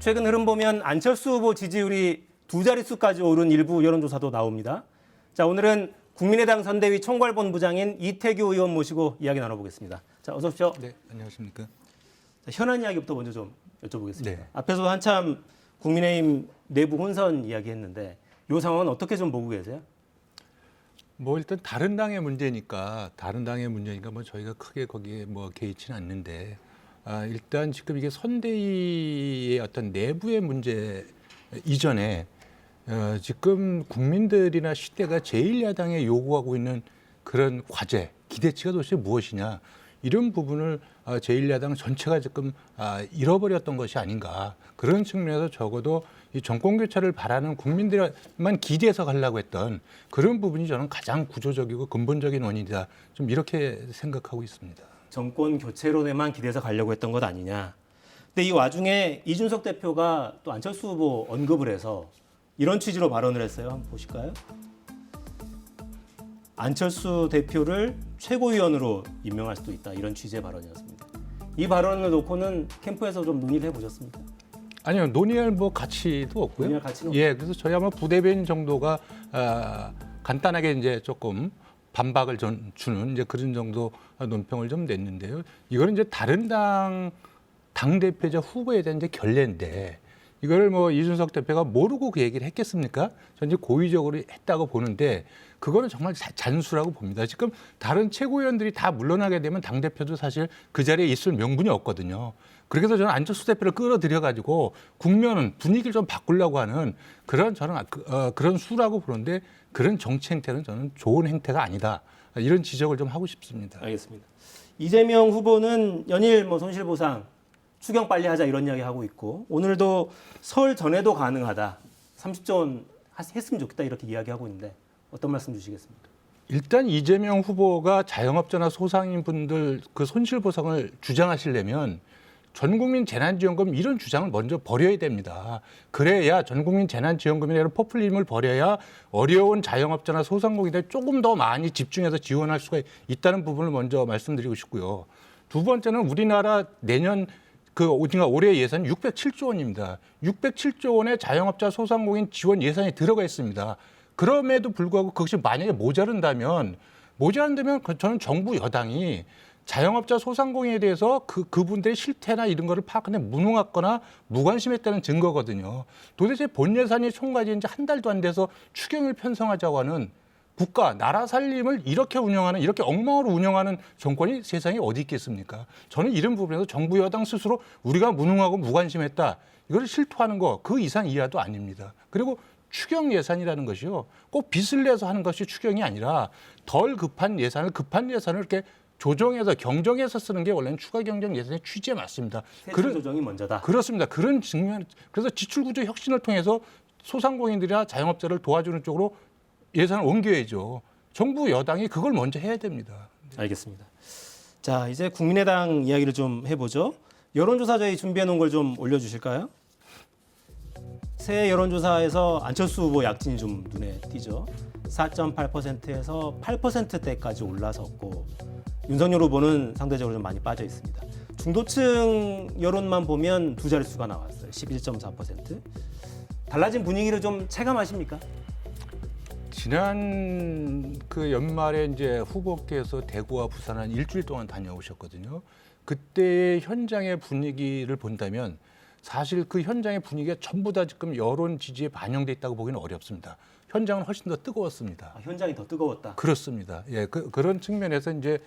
최근 흐름 보면 안철수 후보 지지율이 두 자릿수까지 오른 일부 여론조사도 나옵니다. 자, 오늘은 국민의당 선대위 총괄본부장인 이태규 의원 모시고 이야기 나눠보겠습니다. 자, 어서 오십시오. 네, 안녕하십니까. 자, 현안 이야기부터 먼저 좀 여쭤보겠습니다. 네. 앞에서 한참 국민의힘 내부 혼선 이야기했는데 이 상황은 어떻게 좀 보고 계세요? 뭐 일단 다른 당의 문제니까 뭐 저희가 크게 거기에 뭐 개의치는 않는데 일단 지금 이게 선대위의 어떤 내부의 문제 이전에 지금 국민들이나 시대가 제1야당에 요구하고 있는 그런 과제, 기대치가 도대체 무엇이냐 이런 부분을 제1야당 전체가 지금 잃어버렸던 것이 아닌가 그런 측면에서 적어도 이 정권 교체를 바라는 국민들만 기대해서 가려고 했던 그런 부분이 저는 가장 구조적이고 근본적인 원인이다 좀 이렇게 생각하고 있습니다. 정권 교체론에만 기대서 가려고 했던 것 아니냐. 근데 이 와중에 이준석 대표가 또 안철수 후보 언급을 해서 이런 취지로 발언을 했어요. 한번 보실까요? 안철수 대표를 최고위원으로 임명할 수도 있다. 이런 취지의 발언이었습니다. 이 발언을 놓고는 캠프에서 좀 논의를 해보셨습니까? 아니요, 논의할 뭐 가치도 없고요. 논의할 가치는 예, 그래서 저희 아마 부대변인 정도가 간단하게 이제 조금 반박을 주는 이제 그런 정도 논평을 좀 냈는데요. 이거는 이제 다른 당 대표자 후보에 대한 이제 결례인데 이거를 뭐 이준석 대표가 모르고 그 얘기를 했겠습니까? 저는 이제 고의적으로 했다고 보는데 그거는 정말 잔수라고 봅니다. 지금 다른 최고위원들이 다 물러나게 되면 당 대표도 사실 그 자리에 있을 명분이 없거든요. 그래서 저는 안철수 대표를 끌어들여 가지고 국면은 분위기를 좀 바꾸려고 하는 그런 저는 그런 수라고 보는데 그런 정치 행태는 저는 좋은 행태가 아니다. 이런 지적을 좀 하고 싶습니다. 알겠습니다. 이재명 후보는 연일 뭐 손실보상 추경 빨리 하자 이런 이야기 하고 있고 오늘도 설 전에도 가능하다. 30조 원 했으면 좋겠다 이렇게 이야기하고 있는데 어떤 말씀 주시겠습니까? 일단 이재명 후보가 자영업자나 소상인분들 그 손실보상을 주장하시려면 전국민 재난지원금 이런 주장을 먼저 버려야 됩니다. 그래야 전국민 재난지원금이나 이런 포퓰리즘을 버려야 어려운 자영업자나 소상공인들 조금 더 많이 집중해서 지원할 수가 있다는 부분을 먼저 말씀드리고 싶고요. 두 번째는 우리나라 내년 올해 예산 607조 원입니다. 607조 원의 자영업자 소상공인 지원 예산이 들어가 있습니다. 그럼에도 불구하고 그것이 만약에 모자란다면 저는 정부 여당이 자영업자 소상공인에 대해서 그분들의 실태나 이런 거를 파악하는데 무능하거나 무관심했다는 증거거든요. 도대체 본 예산이 총까지 이제 한 달도 안 돼서 추경을 편성하자고 하는 국가, 나라 살림을 이렇게 엉망으로 운영하는 정권이 세상에 어디 있겠습니까? 저는 이런 부분에서 정부 여당 스스로 우리가 무능하고 무관심했다. 이걸 실토하는 거 그 이상 이하도 아닙니다. 그리고 추경 예산이라는 것이요. 꼭 빚을 내서 하는 것이 추경이 아니라 덜 급한 예산을 이렇게 조정해서 경정해서 쓰는 게 원래는 추가 경정 예산의 취지에 맞습니다. 세출 조정이 먼저다. 그렇습니다. 그런 측면 그래서 지출구조 혁신을 통해서 소상공인들이나 자영업자를 도와주는 쪽으로 예산을 옮겨야죠. 정부 여당이 그걸 먼저 해야 됩니다. 알겠습니다. 자, 이제 국민의당 이야기를 좀 해보죠. 여론조사 저희 준비해 놓은 걸 좀 올려주실까요? 새 여론조사에서 안철수 후보 약진이 좀 눈에 띄죠. 4.8%에서 8%대까지 올라섰고 윤석열 후보는 상대적으로 좀 많이 빠져 있습니다. 중도층 여론만 보면 두 자릿수가 나왔어요. 11.4%. 달라진 분위기를 좀 체감하십니까? 지난 그 연말에 이제 후보께서 대구와 부산 한 일주일 동안 다녀오셨거든요. 그때의 현장의 분위기를 본다면 사실 그 현장의 분위기가 전부 다 지금 여론 지지에 반영돼 있다고 보기는 어렵습니다. 현장은 훨씬 더 뜨거웠습니다. 현장이 더 뜨거웠다. 그렇습니다. 예, 그런 측면에서 이제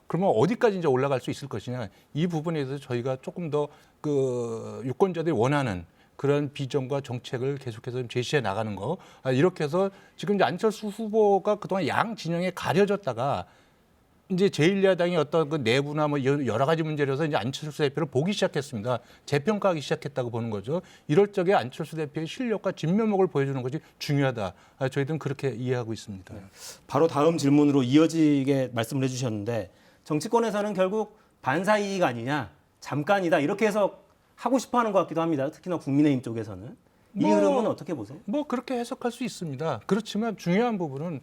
그러면 어디까지 이제 올라갈 수 있을 것이냐 이 부분에 대해서 저희가 조금 더 그 유권자들이 원하는 그런 비전과 정책을 계속해서 제시해 나가는 거 이렇게 해서 지금 이제 안철수 후보가 그동안 양 진영에 가려졌다가 이제 제1야당이 어떤 그 내부나 뭐 여러 가지 문제로서 이제 안철수 대표를 보기 시작했습니다. 재평가하기 시작했다고 보는 거죠. 이럴 적에 안철수 대표의 실력과 진면목을 보여주는 것이 중요하다. 저희들은 그렇게 이해하고 있습니다. 바로 다음 질문으로 이어지게 말씀을 해주셨는데 정치권에서는 결국 반사이익 아니냐, 잠깐이다 이렇게 해서 하고 싶어하는 것 같기도 합니다. 특히나 국민의힘 쪽에서는. 이 흐름은 어떻게 보세요? 뭐 그렇게 해석할 수 있습니다. 그렇지만 중요한 부분은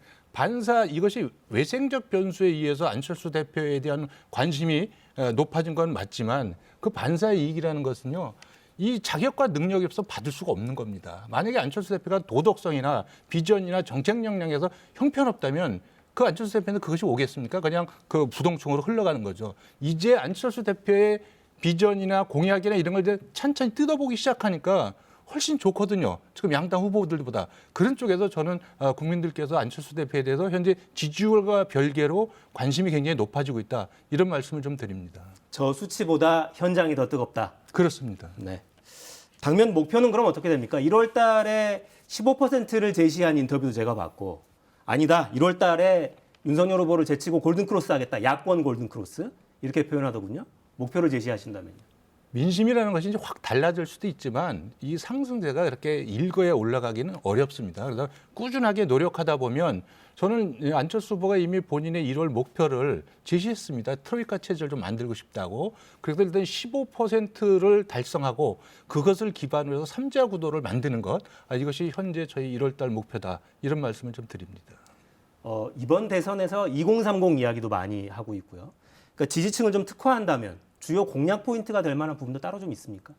이것이 외생적 변수에 의해서 안철수 대표에 대한 관심이 높아진 건 맞지만 그 반사의 이익이라는 것은요. 이 자격과 능력이 없어 받을 수가 없는 겁니다. 만약에 안철수 대표가 도덕성이나 비전이나 정책 역량에서 형편없다면 그 안철수 대표는 그것이 오겠습니까? 그냥 그 부동층으로 흘러가는 거죠. 이제 안철수 대표의 비전이나 공약이나 이런 걸 이제 찬찬히 뜯어보기 시작하니까 훨씬 좋거든요. 지금 양당 후보들보다. 그런 쪽에서 저는 국민들께서 안철수 대표에 대해서 현재 지지율과 별개로 관심이 굉장히 높아지고 있다. 이런 말씀을 좀 드립니다. 저 수치보다 현장이 더 뜨겁다. 그렇습니다. 네. 당면 목표는 그럼 어떻게 됩니까? 1월 달에 15%를 제시한 인터뷰도 제가 봤고 아니다. 1월 달에 윤석열 후보를 제치고 골든크로스 하겠다. 야권 골든크로스. 이렇게 표현하더군요. 목표를 제시하신다면요. 민심이라는 것이 이제 확 달라질 수도 있지만 이 상승세가 그렇게 일거에 올라가기는 어렵습니다. 그래서 꾸준하게 노력하다 보면 저는 안철수 후보가 이미 본인의 1월 목표를 제시했습니다. 트로이카 체제를 좀 만들고 싶다고. 그래서 일단 15%를 달성하고 그것을 기반으로 해서 3자 구도를 만드는 것. 이것이 현재 저희 1월 달 목표다. 이런 말씀을 좀 드립니다. 이번 대선에서 2030 이야기도 많이 하고 있고요. 그러니까 지지층을 좀 특화한다면 주요 공략 포인트가 될 만한 부분도 따로 좀 있습니까?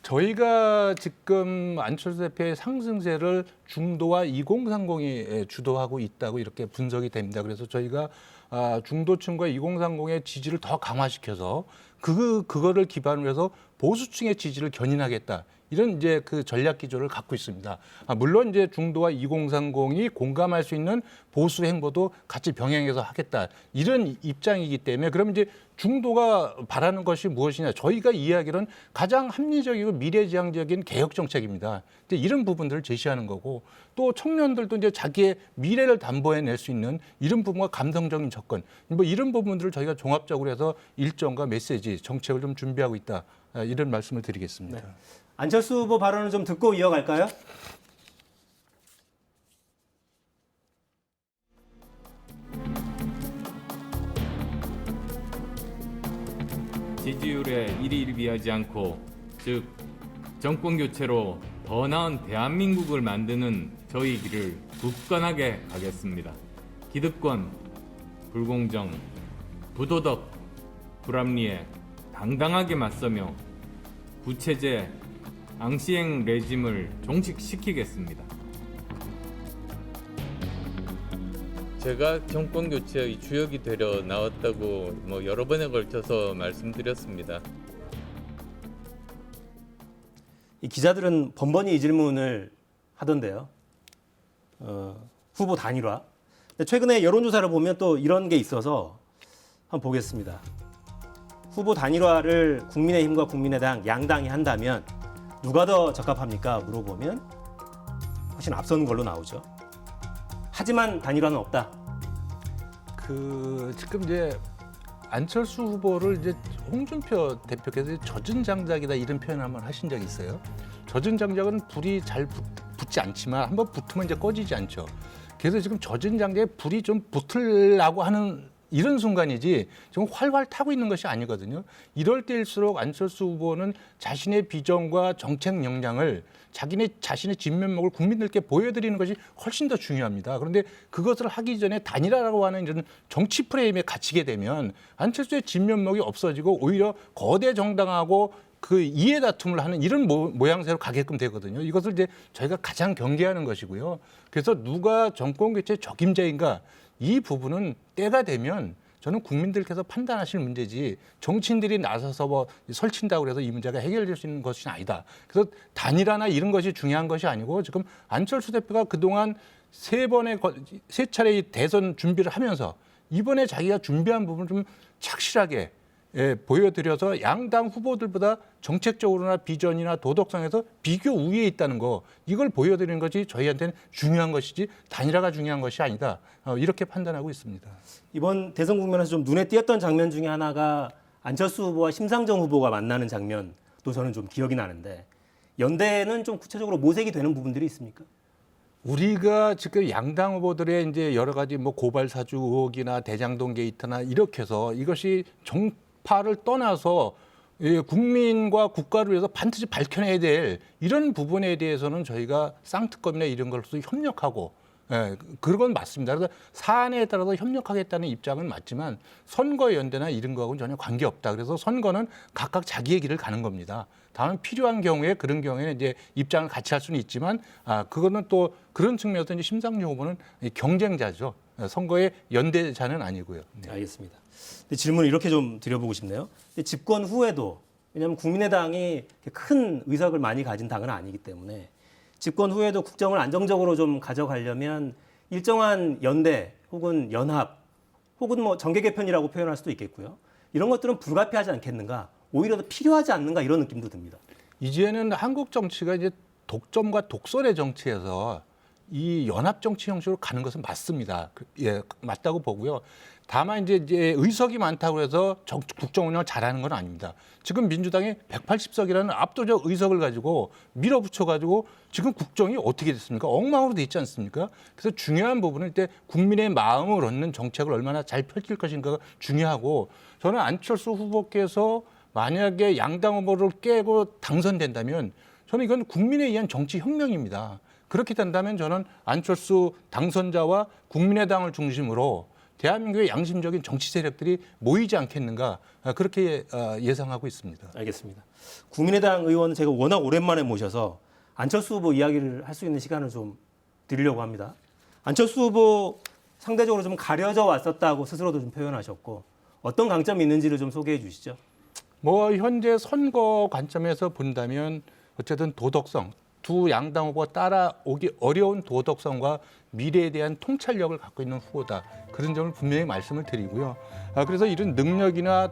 저희가 지금 안철수 대표의 상승세를 중도와 2030이 주도하고 있다고 이렇게 분석이 됩니다. 그래서 저희가 중도층과 2030의 지지를 더 강화시켜서 그거를 기반으로 해서 보수층의 지지를 견인하겠다. 이런 이제 그 전략 기조를 갖고 있습니다. 물론 이제 중도와 2030이 공감할 수 있는 보수 행보도 같이 병행해서 하겠다. 이런 입장이기 때문에 그럼 이제 중도가 바라는 것이 무엇이냐? 저희가 이야기는 가장 합리적이고 미래지향적인 개혁 정책입니다. 이제 이런 부분들을 제시하는 거고 또 청년들도 이제 자기의 미래를 담보해낼 수 있는 이런 부분과 감성적인 접근, 뭐 이런 부분들을 저희가 종합적으로 해서 일정과 메시지, 정책을 좀 준비하고 있다. 이런 말씀을 드리겠습니다. 네. 안철수 후보 발언을 좀 듣고 이어갈까요? 지지율에 일희일비하지 않고 즉 정권 교체로 더 나은 대한민국을 만드는 저희 길을 굳건하게 가겠습니다. 기득권, 불공정, 부도덕, 불합리에 당당하게 맞서며 부채제, 앙시행 레짐을 종식시키겠습니다. 제가 정권 교체의 주역이 되려 나왔다고 여러 번에 걸쳐서 말씀드렸습니다. 이 기자들은 번번이 이 질문을 하던데요. 후보 단일화. 근데 최근에 여론조사를 보면 또 이런 게 있어서 한번 보겠습니다. 후보 단일화를 국민의힘과 국민의당 양당이 한다면 누가 더 적합합니까? 물어보면 훨씬 앞서는 걸로 나오죠. 하지만 단일화는 없다. 지금 이제 안철수 후보를 이제 홍준표 대표께서 젖은 장작이다 이런 표현을 한번 하신 적이 있어요. 젖은 장작은 불이 잘 붙지 않지만 한번 붙으면 이제 꺼지지 않죠. 그래서 지금 젖은 장작에 불이 좀 붙으려고 하는 이런 순간이지 지금 활활 타고 있는 것이 아니거든요. 이럴 때일수록 안철수 후보는 자신의 비전과 정책 역량을 자신의 진면목을 국민들께 보여드리는 것이 훨씬 더 중요합니다. 그런데 그것을 하기 전에 단일화라고 하는 이런 정치 프레임에 갇히게 되면 안철수의 진면목이 없어지고 오히려 거대 정당하고 그 이해 다툼을 하는 이런 모양새로 가게끔 되거든요. 이것을 이제 저희가 가장 경계하는 것이고요. 그래서 누가 정권 교체 적임자인가 이 부분은 때가 되면 저는 국민들께서 판단하실 문제지 정치인들이 나서서 설친다고 해서 이 문제가 해결될 수 있는 것이 아니다. 그래서 단일화나 이런 것이 중요한 것이 아니고 지금 안철수 대표가 그동안 세 차례의 대선 준비를 하면서 이번에 자기가 준비한 부분을 좀 착실하게 보여드려서 양당 후보들보다 정책적으로나 비전이나 도덕성에서 비교 우위에 있다는 거 이걸 보여드리는 것이 저희한테는 중요한 것이지 단일화가 중요한 것이 아니다. 이렇게 판단하고 있습니다. 이번 대선 국면에서 좀 눈에 띄었던 장면 중에 하나가 안철수 후보와 심상정 후보가 만나는 장면도 저는 좀 기억이 나는데 연대는 좀 구체적으로 모색이 되는 부분들이 있습니까? 우리가 지금 양당 후보들의 이제 여러 가지 고발 사주 의혹이나 대장동 게이트나 이렇게 해서 이것이 정파를 떠나서 국민과 국가를 위해서 반드시 밝혀내야 될 이런 부분에 대해서는 저희가 쌍특검이나 이런 것으로 협력하고 예, 그건 맞습니다. 그래서 사안에 따라서 협력하겠다는 입장은 맞지만 선거 연대나 이런 거하고는 전혀 관계 없다. 그래서 선거는 각각 자기의 길을 가는 겁니다. 다만 필요한 경우에 그런 경우에는 이제 입장을 같이 할 수는 있지만 그거는 또 그런 측면에서 이제 심상정 후보는 경쟁자죠. 선거의 연대자는 아니고요. 네. 알겠습니다. 근데 질문을 이렇게 좀 드려보고 싶네요. 근데 집권 후에도 왜냐하면 국민의당이 큰 의석을 많이 가진 당은 아니기 때문에 집권 후에도 국정을 안정적으로 좀 가져가려면 일정한 연대 혹은 연합 혹은 뭐 정계 개편이라고 표현할 수도 있겠고요. 이런 것들은 불가피하지 않겠는가? 오히려 더 필요하지 않는가 이런 느낌도 듭니다. 이제는 한국 정치가 이제 독점과 독선의 정치에서 이 연합 정치 형식으로 가는 것은 맞습니다. 예, 맞다고 보고요. 다만 이제 의석이 많다고 해서 국정 운영을 잘하는 건 아닙니다. 지금 민주당이 180석이라는 압도적 의석을 가지고 밀어붙여 가지고 지금 국정이 어떻게 됐습니까? 엉망으로 돼 있지 않습니까? 그래서 중요한 부분은 이때 국민의 마음을 얻는 정책을 얼마나 잘 펼칠 것인가가 중요하고 저는 안철수 후보께서 만약에 양당 후보를 깨고 당선된다면 저는 이건 국민에 의한 정치 혁명입니다. 그렇게 된다면 저는 안철수 당선자와 국민의당을 중심으로 대한민국의 양심적인 정치 세력들이 모이지 않겠는가 그렇게 예상하고 있습니다. 알겠습니다. 국민의당 의원은 제가 워낙 오랜만에 모셔서 안철수 후보 이야기를 할 수 있는 시간을 좀 드리려고 합니다. 안철수 후보 상대적으로 좀 가려져 왔었다고 스스로도 좀 표현하셨고 어떤 강점이 있는지를 좀 소개해 주시죠. 뭐 현재 선거 관점에서 본다면 어쨌든 도덕성, 두 양당 후보가 따라오기 어려운 도덕성과 미래에 대한 통찰력을 갖고 있는 후보다. 그런 점을 분명히 말씀을 드리고요. 그래서 이런 능력이나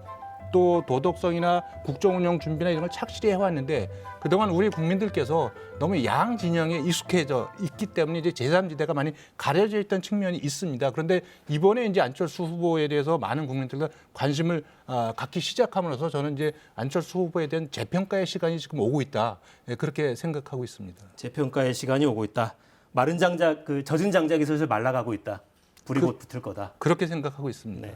또 도덕성이나 국정운영 준비나 이런 걸 착실히 해왔는데 그동안 우리 국민들께서 너무 양 진영에 익숙해져 있기 때문에 이제 제3지대가 많이 가려져 있던 측면이 있습니다. 그런데 이번에 이제 안철수 후보에 대해서 많은 국민들과 관심을 갖기 시작함으로써 저는 이제 안철수 후보에 대한 재평가의 시간이 지금 오고 있다. 그렇게 생각하고 있습니다. 재평가의 시간이 오고 있다. 마른 장작, 젖은 장작이 슬슬 말라가고 있다. 불이 곧 붙을 거다. 그렇게 생각하고 있습니다. 네.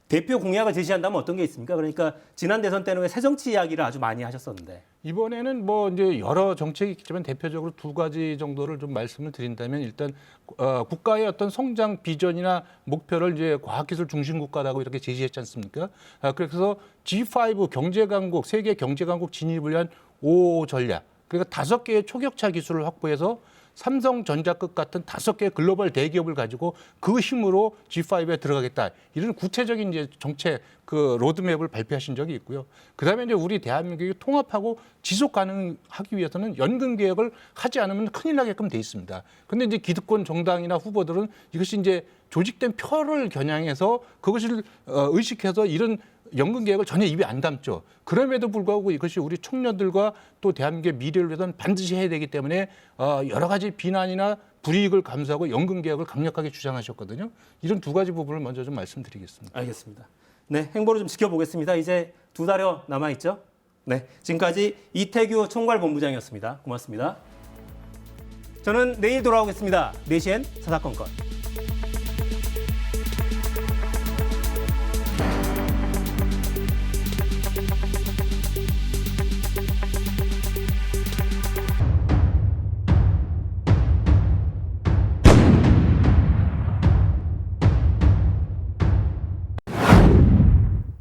대표 공약을 제시한다면 어떤 게 있습니까? 그러니까 지난 대선 때는 왜 새정치 이야기를 아주 많이 하셨었는데 이번에는 뭐 이제 여러 정책이 있지만 대표적으로 두 가지 정도를 좀 말씀을 드린다면 일단 국가의 어떤 성장 비전이나 목표를 이제 과학기술 중심 국가라고 이렇게 제시했지 않습니까? 그래서 G5 경제 강국, 세계 경제 강국 진입을 위한 5 전략. 그러니까 5개의 초격차 기술을 확보해서 삼성전자급 같은 5개의 글로벌 대기업을 가지고 그 힘으로 G5에 들어가겠다. 이런 구체적인 이제 정책 그 로드맵을 발표하신 적이 있고요. 그다음에 이제 우리 대한민국이 통합하고 지속 가능하기 위해서는 연금 개혁을 하지 않으면 큰일 나게끔 돼 있습니다. 그런데 이제 기득권 정당이나 후보들은 이것이 이제 조직된 표를 겨냥해서 그것을 의식해서 이런 연금 계획을 전혀 입에 안 담죠. 그럼에도 불구하고 이것이 우리 청년들과 또 대한민국의 미래를 위해서는 반드시 해야 되기 때문에 여러 가지 비난이나 불이익을 감수하고 연금 개혁을 강력하게 주장하셨거든요. 이런 두 가지 부분을 먼저 좀 말씀드리겠습니다. 알겠습니다. 네, 행보를 좀 지켜보겠습니다. 이제 2달여 남아있죠? 네, 지금까지 이태규 총괄본부장이었습니다. 고맙습니다. 저는 내일 돌아오겠습니다. 4시엔 사사건건.